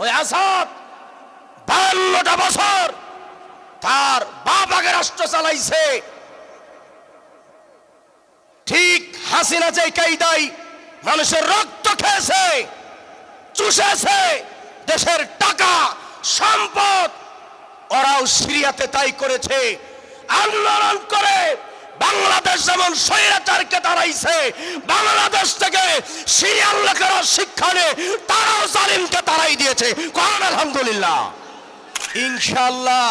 ওই আসাদ 52টা বছর তার বাপ আগে রাষ্ট্র চালাইছে। ঠিক হাসিনা যে কায়দায় মানুষের রক্ত খেয়েছে, চুষেছে দেশের টাকা সম্পদ, ওরাও সিরিয়াতে তাই করেছে। আন্দোলন করে বাংলাদেশ যেমন স্বৈরাচারকে তাড়াইছে, বাংলাদেশ থেকে সিরিয়ার লোকেরা শিক্ষা নিয়ে তারাও জালিমকে তাড়াই দিয়েছে। কোন আলহামদুলিল্লাহ। ইনশাআল্লাহ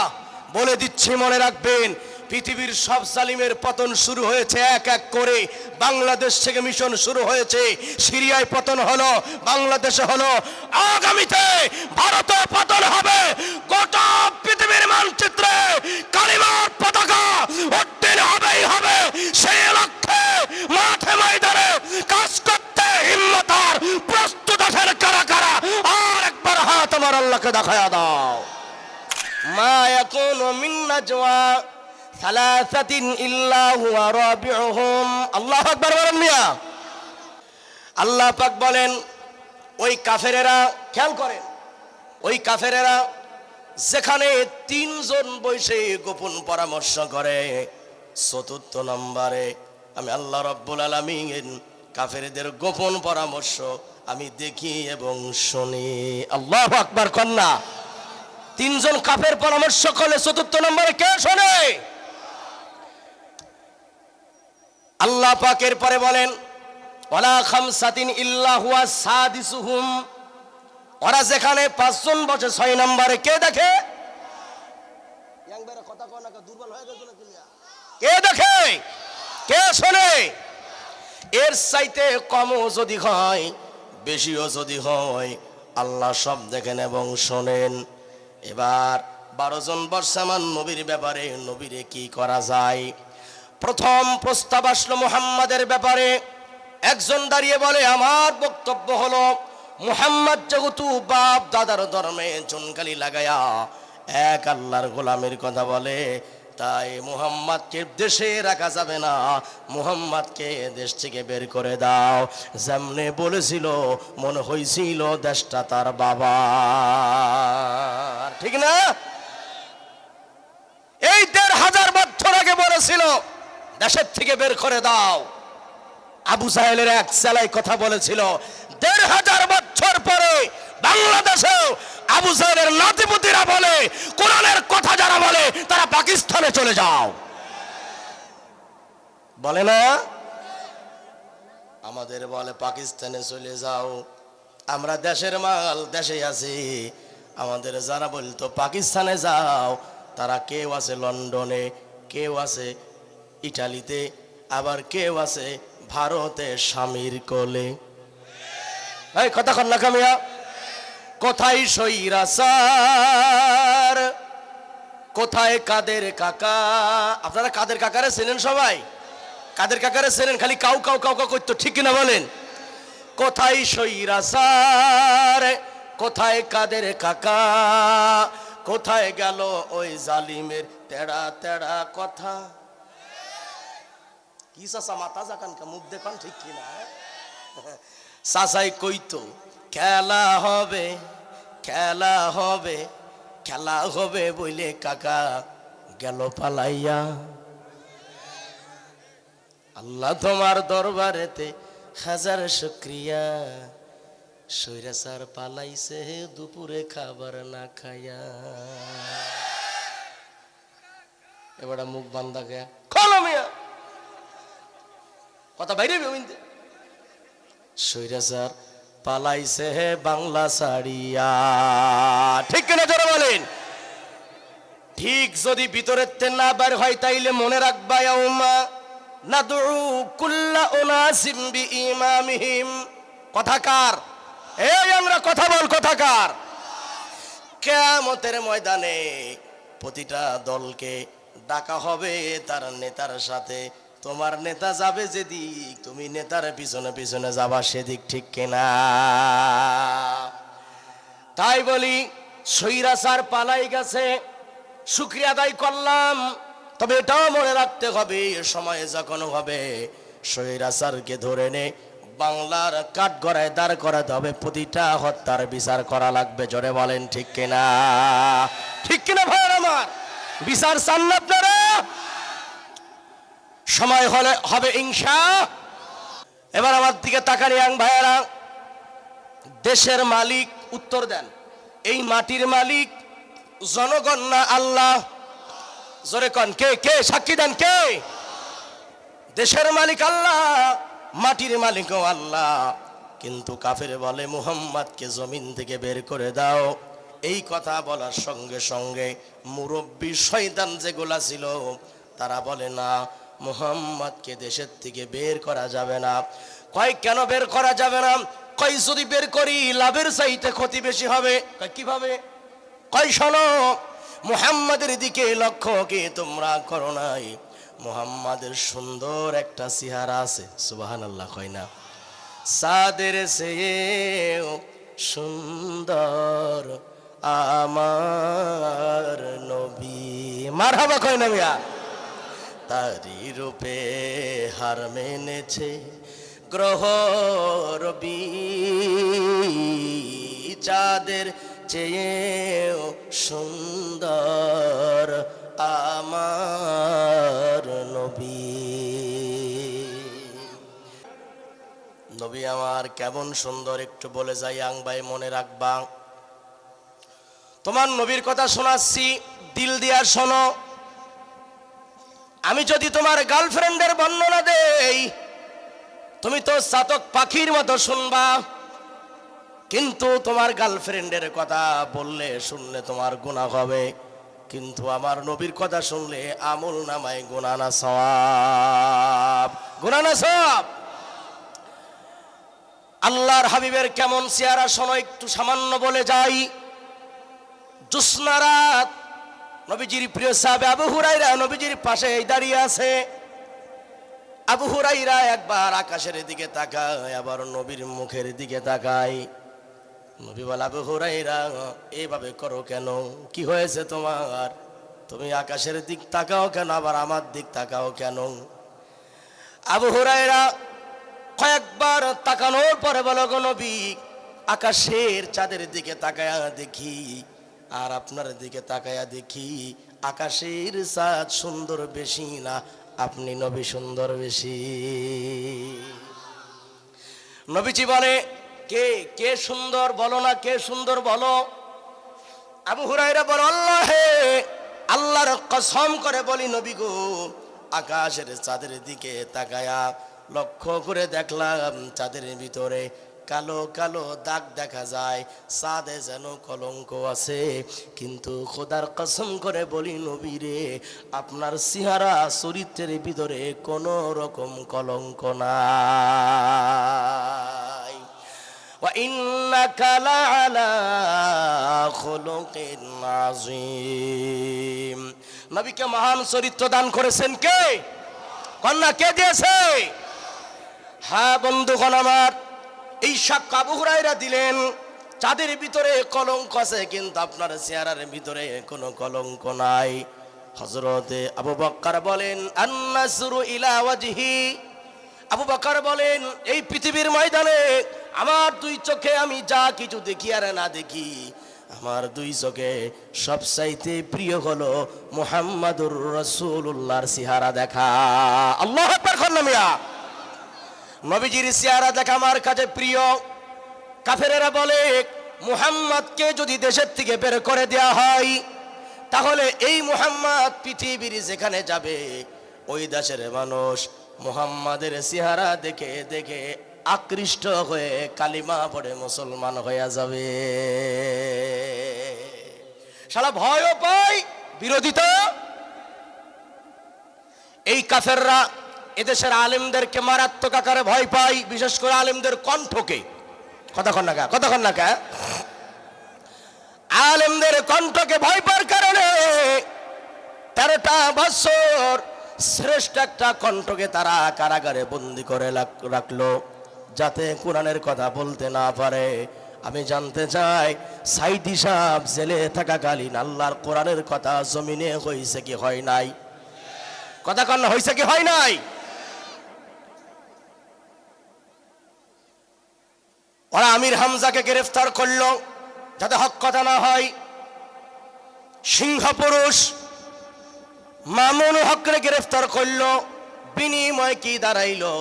বলে দিচ্ছি, মনে রাখবেন, পৃথিবীর সব জালিমের পতন শুরু হয়েছে এক এক করে। বাংলাদেশ থেকে মিশন শুরু হয়েছে, সিরিয়ায় পতন হলো, বাংলাদেশে হলো, আগামীতে ভারতে পতন হবে। গোটা পৃথিবীর মানচিত্রে কালিমার পতাকা উত্তীর্ণ হবেই হবে। সেই লক্ষ্যে মাঠে ময়দানে কাজ করতে হিম্মত আর প্রস্তুত আছেন কারা কারা? আর একবার হাত আমার আল্লাহকে দেখায়া দাও। মা ইয়াকুনু মিন নাজওয়া সালাসাতিন ইল্লা হুয়া রাবিউহুম। আল্লাহু আকবার বলেন মিয়া। আল্লাহ পাক বলেন, ওই কাফেরেরা, খেয়াল করেন, ওই কাফেরেরা যেখানে তিনজন বসে গোপন পরামর্শ করে, চতুর্থ নম্বরে আমি আল্লাহ রাব্বুল আলামিন কাফেরদের গোপন পরামর্শ আমি দেখি এবং শুনি। আল্লাহু আকবার কন্যা। তিনজন কাফের পরামর্শ করলে চতুর্থ নম্বরে কে শোনে? আল্লাহ পাকের পরে বলেন, ওয়ালা খামসাতিন ইল্লা হুয়া সাদিসুহুম। ওরা যেখানে পাঁচজন বসে, 6 নম্বরে কে দেখে? কে দেখে? কে শোনে? এর চাইতে কমও যদি হয়, বেশিও যদি হয়, আল্লাহ সব দেখেন এবং শোনেন। এবার 12 জন বর্ষমান নবীর ব্যাপারে, নবীরে কি করা যায়? প্রথম প্রস্তাব আসলো মুহাম্মাদের ব্যাপারে। একজন দাঁড়িয়ে বলে, আমার বক্তব্য হলো, মুহাম্মদ যেহেতু বাপ দাদার ধর্মে চুনকালি লাগায়া এক আল্লাহর গোলামের কথা বলে, তাই মুহাম্মদকে দেশে রাখা যাবে না, মুহাম্মদকে দেশ থেকে বের করে দাও। যেমনে বলেছিল মনে হয়েছিল দেশটা তার বাবা, ঠিক না? এই 1500 বছর আগে বলেছিল দেশের থেকে বের করে দাও। আবু জাহেলের এক ছেলে কথা বলেছিল, 1500 বছর পরে বাংলাদেশেও আবু জাহেলের নাতিপুতিরা বলে, কোরআনের কথা যারা বলে তারা পাকিস্তানে চলে যাও, বলে না? আমাদের বলে পাকিস্তানে চলে যাও, আমরা দেশের মাল দেশে আছি। আমাদের যারা বলতো পাকিস্তানে যাও, তারা কেউ আছে লন্ডনে, কেউ আছে ইটালিতে, আবার কেউ আছে ভারতে স্বামীর কোলে। এই কথা কন না কামিয়া। কোথায় সৈরাসার, কোথায় কাদের কাকা? আপনারা কাদের কাকারে চেনেন? সবাই কাদের কাকারে চেনেন? খালি কাউ কাউ কাউ কাউ করতো, ঠিক কিনা বলেন? কোথায় সৈরাসার, কোথায় কাদের কাকা, কোথায় গেল ওই জালিমের তেড়া তেড়া কথা? কি চাচা মাথা জাকান কা, মুখ দেখান, ঠিক কিনা? চাচাই কইতো খেলা হবে, খেলা হবে, খেলা হবে বইলে কাকা গেল পালাইয়া। আল্লাহ তোমার দরবারেতে হাজার শুকরিয়া, সৈরাচার পালাইছে দুপুরে খাবার না খাইয়া। এবার মুখ বান্ধা গে খলো মিয়া, কথা বাইরে সৈরাচার পালাইছে হে বাংলা ছাড়িয়া, ঠিক কিনা জোরে বলেন? ঠিক যদি ভিতরের না বের হয়, তাইলে মনে রাখবা, ইয়াউমা নাদউ কুল্লা উনাসিম বিইমামিহিম। কথাকার, এই আমরা কথা বল, কথাকার। কিয়ামতের ময়দানে প্রতিটা দলকে ডাকা হবে তার নেতার সাথে। তোমার নেতা যাবে যেদিক, তুমি নেতার পিছনে পিছনে যাবা সেদিক, ঠিক কিনা? তাই বলি, সৈরাচার পালাই গেছে, শুকরিয়া আদায় করলাম। তবে এটাও মনে রাখতে হবে, সময় যখন হবে সৈরাচারকে ধরে নে বাংলার কাঠগড়ায় দাঁড় করাতে হবে, প্রতিটা হত্যার বিচার করা লাগবে। জোরে বলেন ঠিক কিনা? ঠিক কিনা ভাইয়ের আমার? বিচার চান না আপনারা? সময় হলে হবে ইনশাআল্লাহ। এবার আমার দিকে তাকান ভাইয়েরা, দেশের মালিক উত্তর দেন। এই মাটির মালিক জনগণ না আল্লাহ? জোরে কন, কে কে সাক্ষী দেন? কে? দেশের মালিক আল্লাহ, মাটির মালিকও আল্লাহ। কিন্তু কাফের বলে মুহাম্মদকে জমিন থেকে বের করে দাও। এই কথা বলার সঙ্গে সঙ্গে মুরব্বী শয়তান যেগুলা ছিল তারা বলে না, মুহাম্মদকে দেশের থেকে বের করা যাবে না। কয় কেন বের করা যাবে না? কয় যদি বের করি লাভের চাইতে ক্ষতি বেশি হবে। কয় কিভাবে? কয় শোনো, মুহাম্মাদের দিকে লক্ষ্য কি তোমরা করো নাই? মুহাম্মাদের সুন্দর একটা চেহারা আছে, সুবহানাল্লাহ কয় না? সাদের চেয়েও সুন্দর আমার নবী, মারহাবা কয় না মিয়া? তারি রূপে হার মেনেছে গ্রহ রবি, চাঁদের চেয়েও সুন্দর আমার নবী। নবী আমার কেমন সুন্দর একটু বলে যাই ভাই, মনে রাখবা। তোমার নবীর কথা শোনাচ্ছি, দিল দিয়া শোনো। আমি যদি তোমার গার্লফ্রেন্ডের বর্ণনা দেই, তুমি তো চাতক পাখির মতো শুনবা, কিন্তু তোমার গার্লফ্রেন্ডের কথা বললে শুনলে তোমার গুনাহ হবে। কিন্তু আমার নবীর কথা শুনলে আমল নামায় গুনাহ না সওয়াব, গুনাহ না সওয়াব। আল্লাহর হাবিবের কেমন চেহারা শোনো, একটু সামান্য বলে যাই। জ্যোৎস্না রাত, নবীজির প্রিয় সাহাবী আবু হুরায়রা নবীজির পাশে দাঁড়িয়ে আছে। আবু হুরায়রা একবার আকাশের দিকে তাকায়, আবার নবীর মুখের দিকে তাকায়। নবী বলে, আবু হুরায়রা এইভাবে করো কেন? কি হয়েছে তোমার? তুমি আকাশের দিক তাকাও কেন, আবার আমার দিক তাকাও কেন? আবু হুরায়রা কয়েকবার তাকানোর পরে বলো, গো নবী, আকাশের চাঁদের দিকে তাকায়া দেখি আর আপনার দিকে তাকায়া দেখি, আকাশের চাঁদ সুন্দর বেশি না আপনি নবী সুন্দর বেশি? নবীজি বলে, কে কে সুন্দর বলো না, কে সুন্দর বলো? আবু হুরায়রা বলে, আল্লাহে, আল্লাহর কসম করে বলি নবী গো, আকাশের চাঁদের দিকে তাকায়া লক্ষ্য করে দেখলাম চাঁদের ভিতরে কালো কালো দাগ দেখা যায়, চাঁদে যেন কলঙ্ক আছে। কিন্তু খোদার কসম করে বলি নবী রে, আপনার চেহারা চরিত্রের ভিতরে কোনো রকম কলঙ্ক নাই। ওয়া ইন্নাকা লাআলা খুলুকিন আযীম। নবীকে মহান চরিত্র দান করেছেন কে? কন্যা কে দিয়েছে? হ্যাঁ বন্ধুগণ আমার, এই সাক্ষ্য আবু হুরায়রা দিলেন। চাঁদের ভিতরে কলঙ্ক আছে, কিন্তু আপনার চেহারার ভিতরে কোনো কলঙ্ক নাই। হযরতে আবু বকর বলেন, আন-নাসরু ইলা ওয়াজহি। আবু বকর বলেন, এই পৃথিবীর ময়দানে আমার দুই চোখে আমি যা কিছু দেখি আর না দেখি, আমার দুই চোখে সবচাইতে প্রিয় হলো মুহাম্মাদুর রাসূলুল্লাহর চেহারা দেখা। আল্লাহু আকবার কন্যা মিয়া, নবীজির চেহারা দেখা আমার কাছে প্রিয়। কাফেরেরা বলে, মুহাম্মদকে যদি দেশের থেকে বের করে দেয়া হয়, তাহলে এই মুহাম্মদ পৃথিবীর যেখানে যাবে ওই দেশের মানুষ মুহাম্মাদের চেহারা দেখে দেখে আকৃষ্ট হয়ে কালিমা পড়ে মুসলমান হয়ে যাবে। শালা ভয়ও পায়, বিরোধিতা। এই কাফেররা এদেশের আলেমদেরকে মারাত্মক আকারে ভয় পায়, বিশেষ করে আলেমদের কণ্ঠকে। কতক্ষণ না কা আলেমদের কণ্ঠকে ভয় পাওয়ার কারণে 13টা বছর শ্রেষ্ঠ একটা কণ্ঠকে তারা কারাগারে বন্দী করে রাখলো, যাতে কোরআনের কথা বলতে না পারে। আমি জানতে চাই, সাইদি সাহেব জেলে থাকাকালীন আল্লাহর কোরআনের কথা জমিনে হয়েছে কি হয় নাই? কথা কন, হয়েছে কি হয় নাই? ওরা আমির হামজাকে গ্রেফতার করলো যাতে হক কথা না হয়। সিংহ পুরুষ মামুন হককে গ্রেফতার করলো, বিনিময় কি দাঁড়াইলো?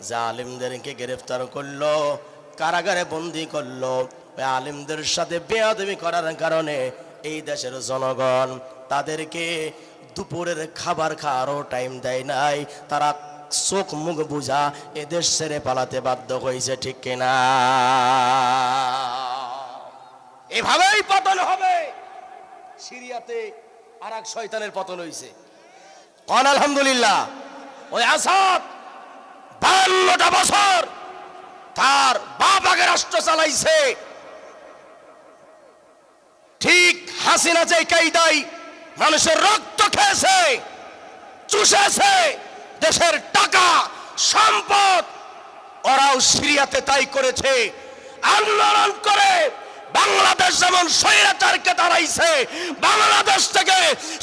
জালিমদেরকে গ্রেফতার করলো, কারাগারে বন্দি করলো। আলিমদের সাথে বেয়াদবি করার কারণে এই দেশের জনগণ তাদেরকে দুপুরের খাবার খাওয়ারও টাইম দেয় নাই। তারা চোখ মুখ বুঝা এদেশ ছেড়ে পালাতে বাধ্য হয়েছে, ঠিক কিনা? এভাবেই পতন হবে। সিরিয়াতে আর এক শয়তানের পতন হয়েছে, কোন আলহামদুলিল্লাহ। ওই আসাদ 52টা বছর তার বাপ আগে রাষ্ট্র চালাইছে। ঠিক হাসিনা যে কায়দায় মানুষের রক্ত খেয়েছে, চুষেছে দেশের টাকা সম্পদ, ওরাও সিরিয়াতে তাই করেছে। আন্দোলন করে বাংলাদেশ যেমন স্বৈরাচারকে তাড়াইছে, বাংলাদেশ থেকে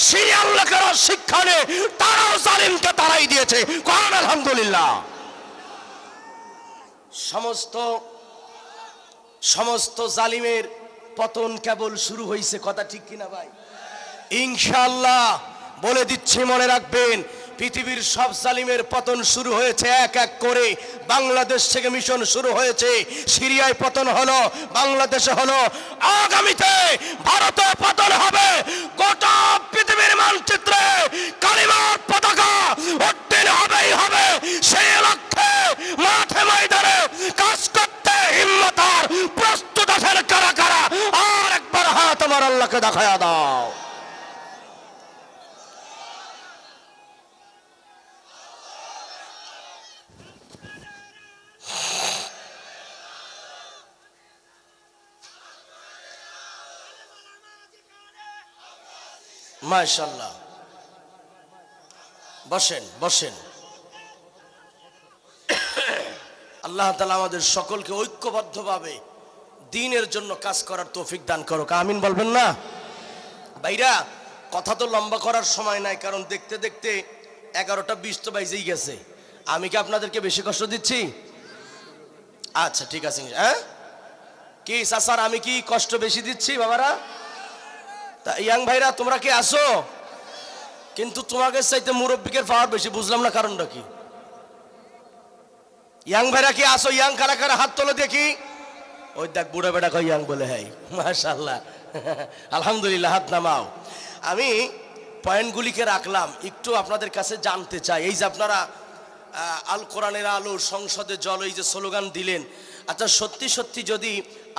সিরিয়ার লোকেরা শিক্ষা নিয়ে তারাও জালিমকে তাড়াই দিয়েছে, কোন আলহামদুলিল্লাহ। সমস্ত জালিমের পতন কেবল শুরু হয়েছে, কথা ঠিক কিনা ভাই? ইনশাআল্লাহ বলে দিচ্ছি, মনে রাখবেন, পৃথিবীর সব জালিমের পতন শুরু হয়েছে এক এক করে। বাংলাদেশ থেকে মিশন শুরু হয়েছে, সিরিয়ায় পতন হলো, বাংলাদেশে হলো, আগামীতে ভারতে পতন হবে। গোটা পৃথিবীর মানচিত্রে কালিমার পতাকা উত্তীর্ণ হবেই হবে। সেই লক্ষ্যে মাঠে ময়দানে কাজ করতে হিম্মত আর প্রস্তুত আছেন কারা কারা? আর একবার হাত আমার আল্লাহকে দেখায়া দাও। মাশাআল্লাহ, বসেন বসেন। আল্লাহ তাআলা আমাদের সকলকে ঐক্যবদ্ধভাবে দ্বীনের জন্য কাজ করার তৌফিক দান করুক, আমিন বলবেন না? ভাইরা, কথা তো লম্বা করার সময় নাই, কারণ দেখতে দেখতে 11টা 20 তো বাজেই গেছে। আমি কি আপনাদেরকে বেশি কষ্ট দিচ্ছি? আচ্ছা ঠিক আছে। হ্যাঁ কি চাচার, আমি কি কষ্ট বেশি দিচ্ছি বাবারা? তা ইয়াং ভাইরা তোমরা কি আসো? কিন্তু তোমাকে চাইতে মুরব্বিকের পাওয়ার বেশি, বুঝলাম না কারণটা কি? ইয়াং ভাইরা কি আসো? ইয়াং কারা কারা হাত তোলো দেখি। ওই দেখ বুড়া বেটা কই ইয়াং বলে, হাই মাশাআল্লাহ, আলহামদুলিল্লাহ, হাত নামাও। আমি পয়েন্টগুলিকে রাখলাম, একটু আপনাদের কাছে জানতে চাই। এই যে আপনারা আল কোরআনের আলো সংসদে জ্বলো, এই যে স্লোগান দিলেন, আচ্ছা সত্যি সত্যি যদি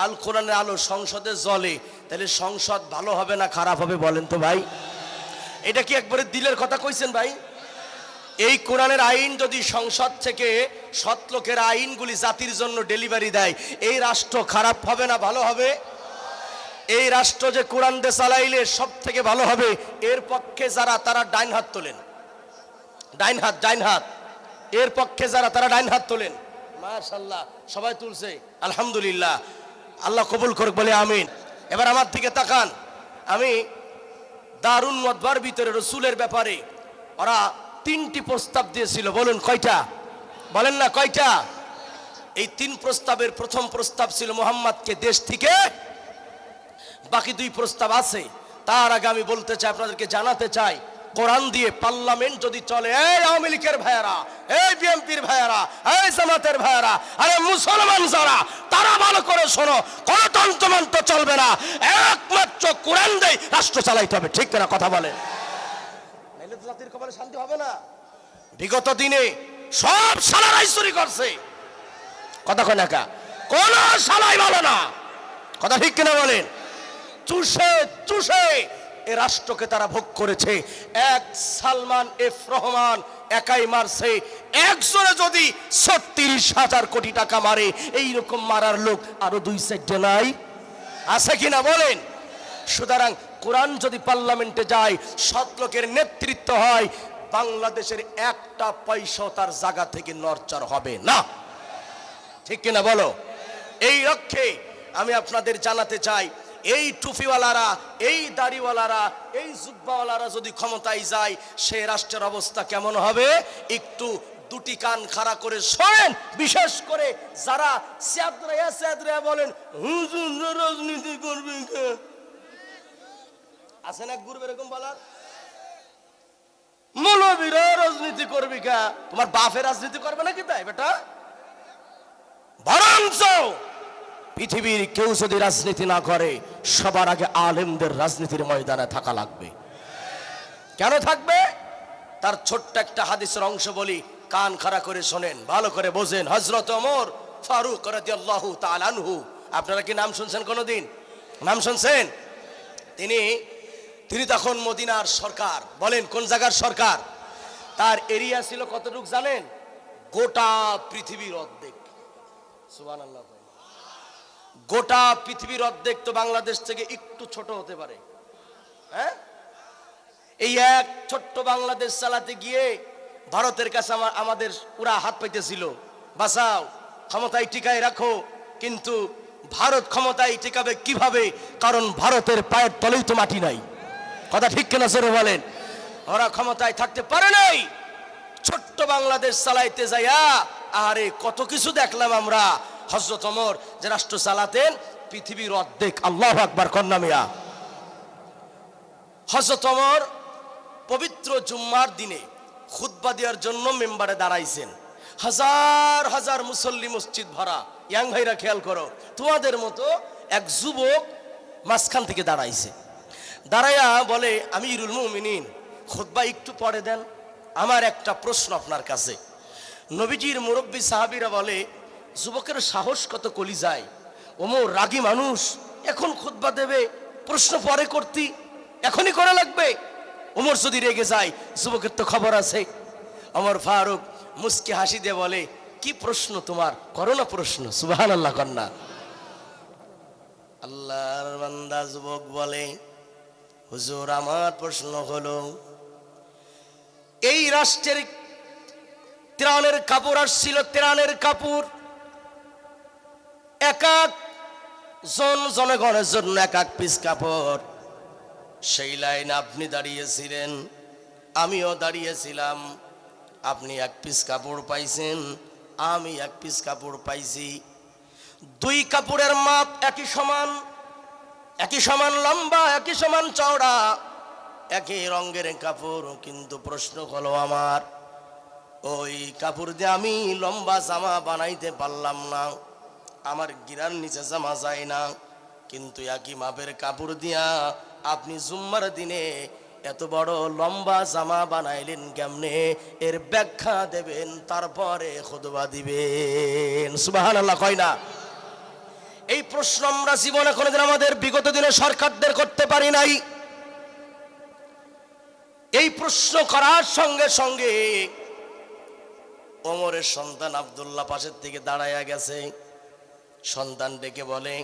আল কোরআনের আলো সংসদে জ্বলে, তাহলে সংসদ ভালো হবে না খারাপ হবে বলেন তো ভাই? এটা কি একবারে দিলের কথা কইছেন ভাই? এই কোরআনের আইন যদি সংসদ থেকে সৎ লোকের আইনগুলি জাতির জন্য ডেলিভারি দেয়, এই রাষ্ট্র খারাপ হবে না ভালো হবে? এই রাষ্ট্র যে কোরআন দিয়ে চালাইলে সব থেকে ভালো হবে, এর পক্ষে যারা তারা ডাইন হাত তোলেন, ডাইন হাত, এর পক্ষে যারা তারা ডাইন হাত তোলেন। মাশাআল্লাহ, সবাই তুলছে, আলহামদুলিল্লাহ, আল্লাহ কবুল করুক বলে আমিন। এবার আমার দিকে তাকান। আমি দারুন মতবার ভিতরে রসুলের ব্যাপারে ওরা 3টি প্রস্তাব দিয়েছিল, বলুন কয়টা? বলেন না কয়টা? এই 3 প্রস্তাবের প্রথম প্রস্তাব ছিল মুহাম্মদকে দেশ থেকে, বাকি 2 প্রস্তাব আছে। তার আগে আমি বলতে চাই, আপনাদেরকে জানাতে চাই, কোরআন দিয়ে পার্লামেন্ট যদি চলে, এই আওয়ামী লীগের ভাইয়ারা, এই বিএনপির ভাইয়ারা, এই জামাতের ভাইয়ারা, আরে মুসলমান যারা, তারা ভালো করে শোনো, কোন তন্ত্রমন্ত্র চলবে না, একমাত্র কোরআন দিয়ে রাষ্ট্র চালাইতে হবে, ঠিক না? কথা বলেন, নাইলে তো জাতির কপালে শান্তি হবে না। বিগত দিনে সব শালারাই চুরি করছে, কথা কয় না কা? কোন শালাই ভালো না, কথা ঠিক কিনা বলেন? চুষে চুষে এ রাষ্ট্রকে তারা ভোগ করেছে। এক সালমান এফ রহমান একাই মারছে, একজনে যদি 36,000 কোটি টাকা মারে, এইরকম মারার লোক আরো 2-4 নাই, আছে কিনা বলেন? সুতরাং কোরআন যদি পার্লামেন্টে যায়, সৎ লোকের নেতৃত্ব হয়, বাংলাদেশের একটা পয়সা তার জায়গা থেকে নড়চড় হবে না, ঠিক কিনা বলো? এই লক্ষ্যে আমি আপনাদের জানাতে চাই, এই টুপিওয়ালারা, এই দাড়িওয়ালারা, এই জুব্বাওয়ালারা যদি ক্ষমতায় যায়, সে রাষ্ট্রের অবস্থা কেমন হবে একটু দুটি কান খাড়া করে শোনেন, বিশেষ করে যারা সিয়াদরা বলেন হুজুর রাজনীতি করবে, আছে না গুরু এরকম বলার, মৌলবীরা রাজনীতি করবি কা, তোমার বাপের রাজনীতি করবে নাকি তাই বেটা? বরঞ্চ পৃথিবীর কেউ যদি রাজনীতি না করে সবার আগে আলেমদের রাজনীতির ময়দানে থাকা লাগবে। কেন থাকবে? তার ছোট্ট একটা হাদিসের অংশ বলি, কান খাড়া করে শোনেন, ভালো করে বোঝেন। হযরত ওমর ফারুক রাদিয়াল্লাহু তাআলা আনহু, আপনারা কি নাম শুনছেন কোনোদিন? নাম শুনছেন? তিনি তখন মদিনার সরকার, বলেন কোন জায়গার সরকার? তার এরিয়া ছিল কতটুকু জানেন? গোটা পৃথিবীর অর্ধেক। সুবহানাল্লাহ। গোটা পৃথিবীর অর্ধেক তো বাংলাদেশ থেকে একটু ছোট হতে পারে, হ্যাঁ? এই এক ছোট্ট বাংলাদেশ চালাতে গিয়ে ভারতের কাছে আমাদের ওরা হাত পাইতেছিল, বাঁচাও, ক্ষমতায় টিকায় রাখো। কিন্তু ভারত ক্ষমতায় টিকাবে কিভাবে? কারণ ভারতের পায়ের তলেই তো মাটি নাই। কথা ঠিক কিনা জোরে বলেন? ওরা ক্ষমতায় থাকতে পারে নাই। ছোট্ট বাংলাদেশ চালাইতে যাইয়া আরে কত কিছু দেখলাম আমরা। হযরত ওমর যে রাষ্ট্র চালাতেন পৃথিবীর অর্ধেক, আল্লাহু আকবার কন্যা মিয়া। হযরত ওমর পবিত্র জুম্মার দিনে খুতবা দেওয়ার জন্য মেম্বারে দাঁড়াইছেন। হাজার হাজার মুসল্লি, মসজিদ ভরা। ইয়াং ভাইরা খেয়াল করো, তোমাদের মতো এক যুবক মাঝখান থেকে দাঁড়াইছে। দাঁড়াইয়া বলে, আমিরুল মুমিনিন, খুতবা একটু পরে দেন, আমার একটা প্রশ্ন আপনার কাছে। নবীজির মুরব্বী সাহাবীরা বলে, যুবকের সাহস কত কলিজায়, ওমর রাগী মানুষ, এখন খুতবা দেবে, প্রশ্ন পরে করতি, এখনই করা লাগবে। ওমর যদি রেগে যায়, যুবকের তো খবর আছে। ওমর ফারুক মুস্কি হাসি দিয়ে বলে, কি প্রশ্ন তোমার, করো না প্রশ্ন। সুবহানাল্লাহ কন্যা। আল্লাহর বান্দা যুবক বলে, হুজুর আমার প্রশ্ন হলো, এই রাষ্ট্রের ত্রাণের কাপড় আসছিল, ত্রাণের কাপড় এক এক জনগণের জন্য এক এক পিস কাপড়। সেই লাইনে আপনি দাঁড়িয়েছিলেন, আমিও দাঁড়িয়েছিলাম। আপনি এক পিস কাপড় পাইছেন, আমি এক পিস কাপড় পাইছি। দুই কাপড়ের মাপ একই সমান, একই সমান লম্বা, একই সমান চওড়া, একই রঙের কাপড়। কিন্তু প্রশ্ন হলো, আমার ওই কাপড় দিয়ে আমি লম্বা জামা বানাইতে পারলাম না, আমার গিরার নিচে জামা যায় না। কিন্তু একই মাপের কাপড় দিয়া আপনি জুম্মার দিনে এত বড় লম্বা জামা বানাইলেন কেমনে? এর ব্যাখ্যা দেবেন, তারপরে খুতবা দিবেন। সুবহানাল্লাহ কয় না? এই প্রশ্ন আমরা জীবনে কোনোদিন আমাদের বিগত দিনে সরকারদের করতে পারি নাই। এই প্রশ্ন করার সঙ্গে সঙ্গে ওমরের সন্তান আব্দুল্লাহ পাশের থেকে দাঁড়াইয়া গেছে। সন্তান ডেকে বলে,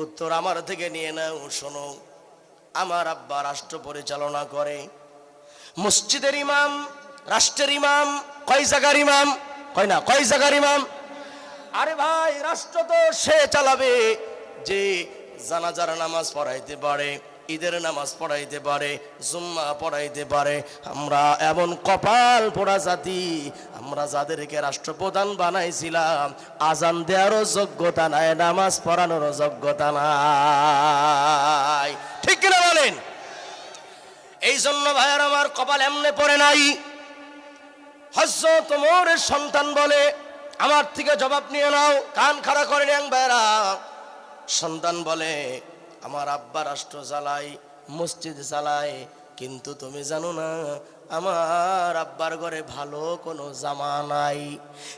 উত্তর আমার থেকে নিয়ে নাও। শোনো, আমার আব্বা রাষ্ট্র পরিচালনা করে, মসজিদের ইমাম, রাষ্ট্রের ইমাম। কয় জায়গার ইমাম? কয় না, কয় জায়গার ইমাম? আরে ভাই, রাষ্ট্র তো সে চালাবে যে জানাজার নামাজ পড়াইতে পারে, ঈদের নামাজ পড়াইতে পারে, জুম্মা পড়াইতে পারে। আমরা এমন কপাল পোড়া জাতি, আমরা যাদেরকে রাষ্ট্রপ্রধান বানাইছিলাম আজান দেওয়ারও যোগ্যতা নাই, নামাজ পড়ানোরও যোগ্যতা নাই। ঠিক কিনা বলেন? এই জন্য ভাইয়ার আমার কপাল এমনে পড়ে নাই। হযরত ওমরের সন্তান বলে, আমার থেকে জবাব নিয়ে নাও। কান খাড়া করে নেন ভাইরা। সন্তান বলে, আমার আব্বা রাষ্ট্র চালায়, মসজিদ চালায়, কিন্তু তুমি জানো না আমার আব্বার ঘরে ভালো কোনো জামা নাই।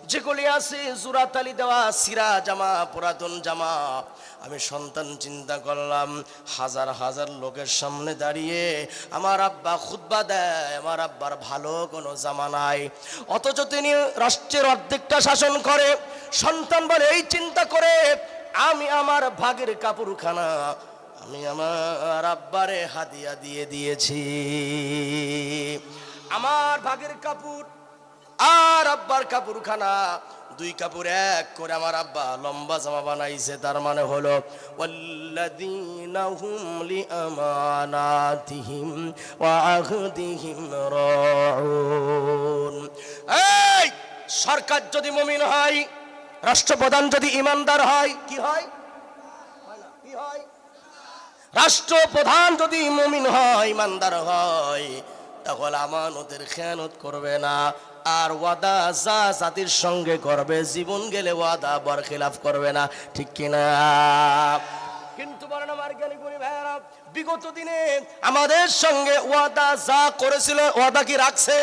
যেগুলি আছে জুরাতালি দেওয়া সিরা জামা, পুরাতন জামা। আমি সন্তান চিন্তা করলাম, হাজার হাজার লোকের সামনে দাঁড়িয়ে আমার আব্বা খুতবা দেয়, আমার আব্বার ভালো কোনো জামা নাই, অথচ তিনি রাষ্ট্রের অর্ধেকটা শাসন করে। সন্তান বলে, এই চিন্তা করে আমি আমার ভাগের কাপড়খানা আমি আমার আব্বারে হাদিয়া দিয়ে দিয়েছি। আমার ভাগের কাপড় আর আব্বার কাপড়খানা, দুই কাপড় এক করে আমার আব্বা লম্বা জামা বানাইছে। তার মানে হলো, ওয়াল্লাযীনা হুম লিআমানাতিহিম ওয়া আহদিহিম রাউন। এই সরকার যদি মুমিন হয়, রাষ্ট্রপ্রধান যদি ইমানদার হয়, কি হয়? কি হয়? রাষ্ট্রপ্রধান যদি মুমিন হয়, ইমানদার হয়, তখন আমানতের খেয়ানত করবে না। আর ওয়াদা যা জাতির সঙ্গে করবে, জীবন গেলে ওয়াদা বরখিলাফ করবে না, ঠিক কিনা? কিন্তু বলেন আমার জ্ঞানী গুণী ভাইয়েরা, বিগত দিনে আমাদের সঙ্গে ওয়াদা যা করেছিল, ওয়াদা কি রাখছে?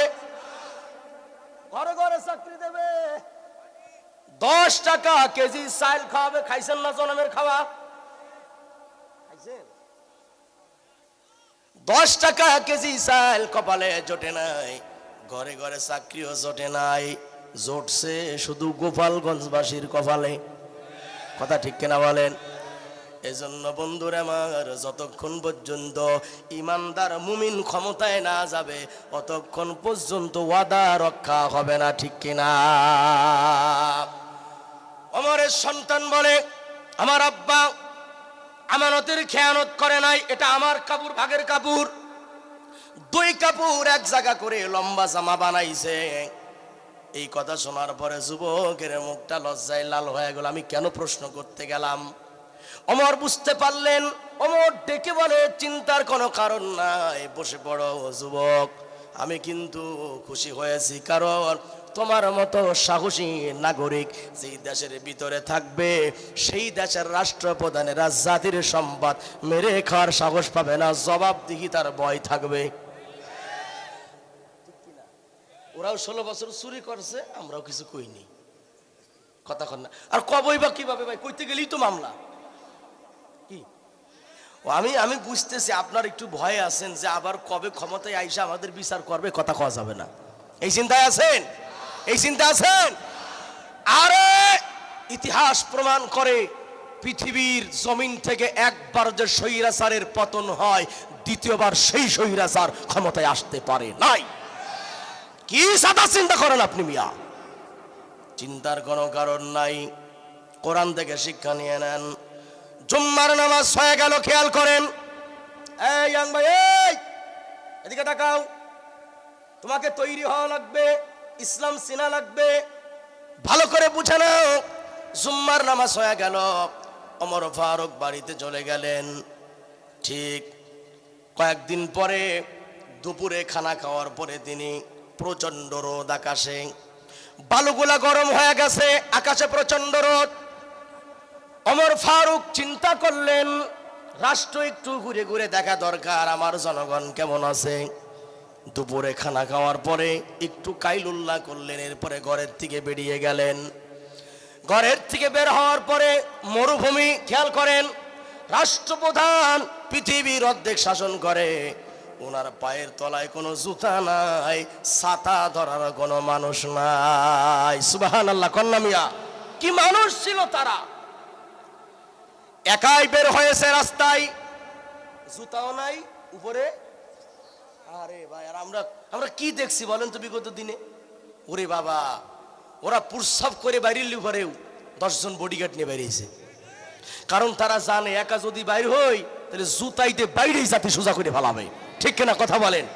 ঘরে ঘরে চাকরি দেবে, 10 টাকা কেজি চাল খাওয়াবে। খাইছেন না জনমের খাওয়া? খাইছেন? 10 টাকা কেজি চাল কপালে জোটে নাই, ঘরে ঘরে চাকরিও জোটে নাই, জোটছে শুধু গোপালগঞ্জবাসীর কপালে। কথা ঠিক কিনা বলেন? এজন্য বন্ধুরা আমার, যতক্ষণ পর্যন্ত ইমানদার মুমিন ক্ষমতায় না যাবে, ততক্ষণ পর্যন্ত ওয়াদা রক্ষা হবে না, ঠিক কিনা? ওমরের সন্তান বলে, আমার আব্বা আমানতের খেয়ানত করে নাই, এটা আমার কাপড়, ভাগের কাপড়। 2 কাপড় এক জায়গা করে লম্বা জামা বানাইছে। এই কথা শোনার পরে যুবকের মুখটা লজ্জায় লাল হয়ে গেল। আমি কেন প্রশ্ন করতে গেলাম? ওমর বুঝতে পারলেন। ওমর ডেকে বলে, চিন্তার কোনো কারণ নাই, বসে পড়ো যুবক। আমি কিন্তু খুশি হয়েছি, কারণ তোমার মতো সাহসী নাগরিক যেই দেশের ভিতরে থাকবে, সেই দেশের রাষ্ট্রপ্রধানেরা জাতির সম্পদ মেরে খাওয়ার সাহস পাবে না, জবাবদিহিতার ভয় থাকবে। ওরাও 16 বছর চুরি করছে, আমরাও কিছু কইনি, কথা কন না। আর কবই বা কিভাবে ভাই? কইতে গেলেই তো মামলা। কি আমি বুঝতেছি আপনার একটু ভয়ে আছেন যে আবার কবে ক্ষমতায় আইসা আমাদের বিচার করবে, কথা কওয়া যাবে না, এই চিন্তায় আছেন, এই চিন্তা আছেন। আরে ইতিহাস প্রমাণ করে, পৃথিবীর জমিন থেকে একবার যে স্বৈরাচারের পতন হয়, দ্বিতীয়বার সেই স্বৈরাচার ক্ষমতায় আসতে পারে নাই। কি সাদা চিন্তা করেন আপনি মিয়া? চিন্তার কোনো কারণ নাই, কোরআন থেকে শিক্ষা নিয়ে নেন। জুম্মার নামাজ হয়ে গেল, খেয়াল করেন। এই ইয়াং ভাই, এই এদিকে তাকাও। তোমাকে তৈরি হওয়া লাগবে, ইসলাম চিনা লাগবে, ভালো করে বুঝে নাও। জুম্মার নামাজ হয়ে গেল, ওমর ফারুক বাড়িতে চলে গেলেন। ঠিক কয়েকদিন পরে দুপুরে খানা খাওয়ার পরে তিনি, প্রচন্ড রোদ আকাশে, বালুগুলা গরম হয়ে গেছে, আকাশে প্রচন্ড রোদ। ওমর ফারুক চিন্তা করলেন, রাষ্ট্র একটু ঘুরে ঘুরে দেখা দরকার, আমার জনগণ কেমন আছে। দুপুরে খানা খাওয়ার পরে একটু কাইলুল্লাহ করলেন, এরপরে ঘরের থেকে বেরিয়ে গেলেন। ঘরের থেকে বের হওয়ার পরে মরুভূমি, খেয়াল করেন। রাষ্ট্রপ্রধান পৃথিবীর অর্ধেক শাসন করে, ওনার পায়ের তলায় কোনো জুতা নাই, ছাতা ধরার কোনো মানুষ নাই। সুবহানাল্লাহ, কন্যা মিয়া, কি মানুষ ছিল তারা! একাই বের হয়েছে রাস্তায়, জুতাও নাই উপরে। আরে ভাই, আর আমরা কি দেখছি বলেন তো বিগত দিনে? ওরে বাবা, ওরা প্রস্রাব করে বাইরের ঘরেও 10 জন বডিগার্ড নিয়ে বেরিয়েছে, কারণ তারা জানে একা যদি বাইর হই তাহলে জুতাইতে বাইরেই জাতি সোজা করে ফেলাবে, ঠিক কিনা? কথা বলেন।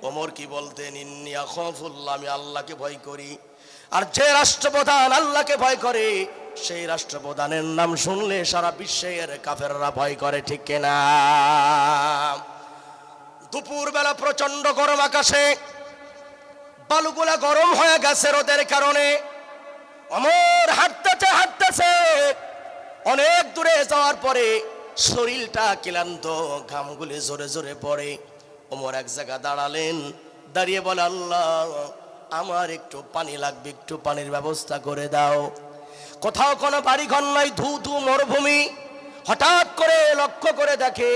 ওমর কি বলতেন? ইন্নী আখাফুল্লাহ, আমি আল্লাহকে ভয় করি। আর যে রাষ্ট্রপ্রধান আল্লাহকে ভয় করে, সেই রাষ্ট্রপ্রধানের নাম শুনলে সারা বিশ্বের কাফেররা ভয় করে, ঠিক কিনা? দুপুর বেলা প্রচন্ড গরম, আকাশে বালুগুলা গরম হয়ে গেছে রোদের কারণে। ওমর হাঁটতেছে হাঁটতেছে, অনেক দূরে যাওয়ার পরে শরীরটা ক্লান্ত, ঘামগুলি জোরে জোরে পড়ে। ওমর এক জায়গা দাঁড়ালেন, দাঁড়িয়ে বলে, আল্লাহ, আমার একটু পানি লাগবে, একটু পানির ব্যবস্থা করে দাও। কোথাও কোনো বাড়ি ঘর নাই, ধু ধু মরুভূমি। হঠাৎ করে লক্ষ্য করে দেখে,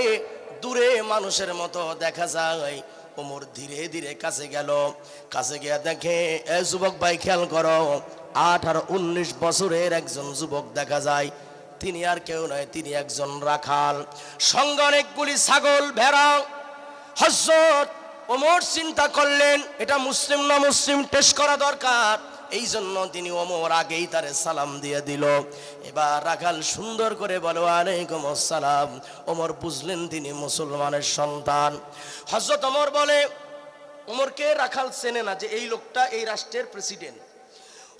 দূরে মানুষের মতো দেখা যায়। ওমর ধীরে ধীরে কাছে গেল, কাছে গিয়ে দেখে, এ যুবক ভাই, খেয়াল করো, 18-19 বছরের একজন যুবক দেখা যায়। তিনি আর কেউ নয়, তিনি একজন রাখাল, সঙ্গে অনেকগুলি ছাগল, ভেড়া। হযরত ওমর চিন্তা করলেন, এটা মুসলিম না মুসলিম টেস্ট করা দরকার। এই জন্য তিনি ওমর আগেই তারে সালাম দিয়ে দিল। এবার রাখাল সুন্দর করে বলো, আলাইকুম আসসালাম। ওমর বুঝলেন তিনি মুসলমানের সন্তান। হযরত ওমর বলে, ওমরকে রাখাল চেনে না যে এই লোকটা এই রাষ্ট্রের প্রেসিডেন্ট।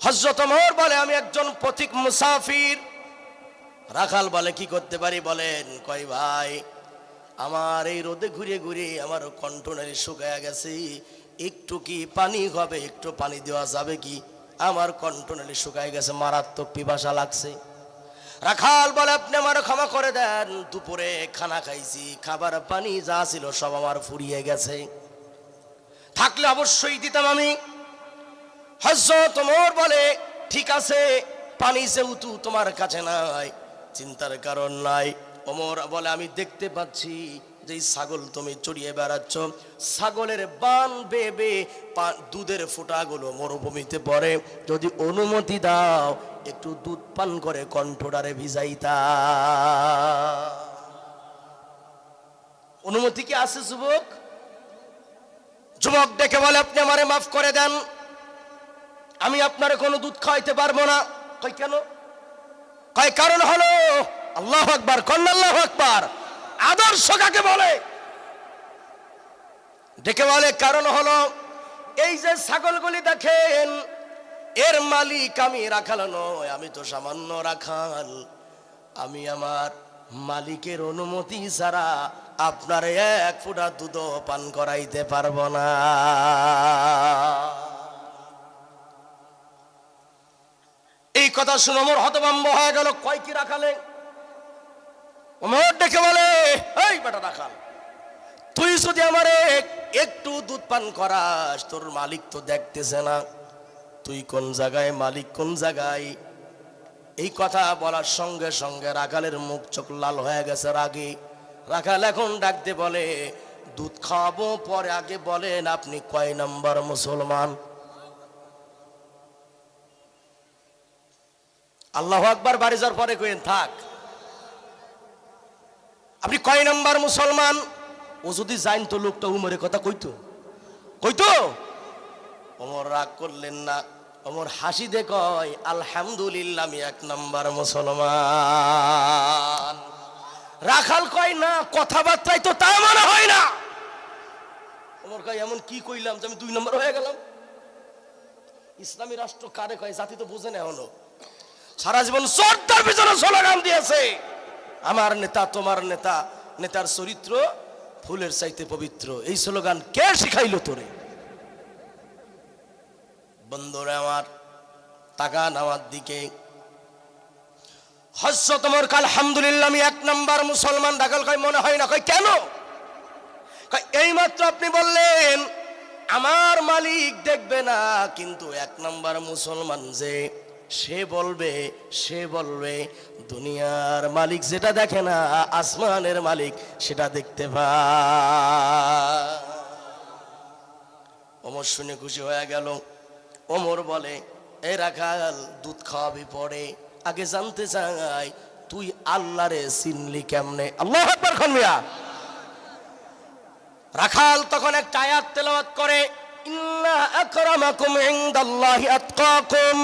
হযরত ওমর বলে আমি একজন পথিক মুসাফির। রাখাল বলে কি করতে পারি বলেন? কয় ভাই আমার এই রোদে ঘুরে ঘুরে আমার কণ্ঠনালী শুকায়া গেছে, একটু কি পানি হবে, একটু পানি দেওয়া যাবে কি? আমার কণ্ঠনালী শুকায় গেছে, মারাত্মক পিপাসা লাগছে। রাখাল বলে আপনি আমার ক্ষমা করে দেন, দুপুরে খানা খাইছি, খাবার পানি যা ছিল সব আমার ফুরিয়ে গেছে, থাকলে অবশ্যই দিতাম আমি। হযরত ওমর বলে ঠিক আছে, পানি যেহেতু তোমার কাছে নাই, চিন্তার কারণ নাই। ওমর বলে আমি দেখতে পাচ্ছি যে ছাগল তুমি চড়িয়ে বেড়াচ্ছ, ছাগলের বান বেবে দুধের ফোঁটাগুলো মরুভূমিতে পড়ে, যদি অনুমতি দাও একটু দুধ পান করে কণ্ঠটারে ভিজাইতা। অনুমতি কি আছে যুবক? যুবক ডেকে বলে আপনি আমারে মাফ করে দেন, আমি আপনার কোনো দুধ খাওয়াইতে পারবো না। কই কেন? কয় কারণ হলো আল্লাহু আকবার, কন্যা আল্লাহু আকবার। আদর্শ কাকে বলে? ডেকে বলে কারণ হলো এই যে ছাগলগুলি দেখেন, এর মালিক আমি রাখাল নয়, আমি তো সামান্য রাখাল। আমি আমার মালিকের অনুমতি ছাড়া আপনার এক ফোঁটা দুধ পান করাইতে পারবো না। এই কথা শুনে ওমর হতভম্ব হয়ে গেল। কয় কি রাখালে? ওমর ডেকে বলে এই বেটা রাখাল, তুই যদি আমারে একটু দুধ পান করাস, তোর মালিক তো দেখতেছে না, তুই কোন জায়গায়, মালিক কোন জায়গায়? এই কথা বলার সঙ্গে সঙ্গে রাখালের মুখ চোখ লাল হয়ে গেছে রাগে। রাখাল এখন ডাকতে বলে দুধ খাওয়াবো, পরে আগে বলেন আপনি কয় নাম্বার মুসলমান? আল্লাহু আকবার বাড়ি যাওয়ার পরে কইেন থাক, আপনি কয় নাম্বার মুসলমান? ও যদি জাইন তো লোকটা উমরের কথা কইতো কইতো। ওমর রাগ করলেন না, ওমর হাসি দিয়ে কয় আলহামদুলিল্লাহ আমি এক নাম্বার মুসলমান। রাখাল কয় না, কথাবার্তায় তো তা মনে হয় না। ওমর কয় এমন কি কইলাম যে আমি 2 নম্বর হয়ে গেলাম? ইসলামী রাষ্ট্র কারে কয় জাতি তো বুঝে না এখনো। সারা জীবন সর্দার পিছনে স্লোগান দিয়েছে, আমার নেতা তোমার নেতা, নেতার চরিত্র ফুলের চাইতে পবিত্র। এই স্লোগান কে শিখাইলো তোরে? বন্ধুরা আমার, তাকান আমার দিকে। হযরত ওমর কাল আলহামদুলিল্লাহ আমি এক নাম্বার মুসলমান। রাখাল কয় মনে হয় না। কয় কেন? কয় এই মাত্র আপনি বললেন আমার মালিক দেখবে না, কিন্তু এক নাম্বার মুসলমান যে সে বলবে দুনিয়ার মালিক যেটা দেখে না, আসমানের মালিক সেটা দেখতে পায়। ওমর শুনে খুশি হয়ে গেল। ওমর বলে এই রাখাল দুধ খাওয়াবি পরে, আগে জানতে চাই তুই আল্লাহরে চিনলি কেমনে? আল্লাহু আকবার খান মিয়া। রাখাল তখন একটা আয়াত তেলাওয়াত করে, ইন্না আকরামাকুম ইনদাল্লাহি আতকাকুম।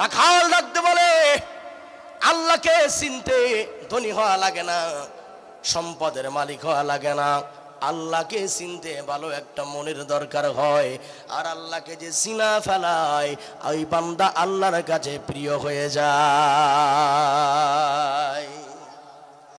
রাখাল ডাকতে বলে আল্লাহকে চিনতে ধনী হওয়া লাগে না, সম্পদের মালিক হওয়া লাগে না, আল্লাহকে চিনতে ভালো একটা মনের দরকার হয়। আর আল্লাহকে যে চিনা ফেলায় ওই বান্দা আল্লাহর কাছে প্রিয় হয়ে যায়।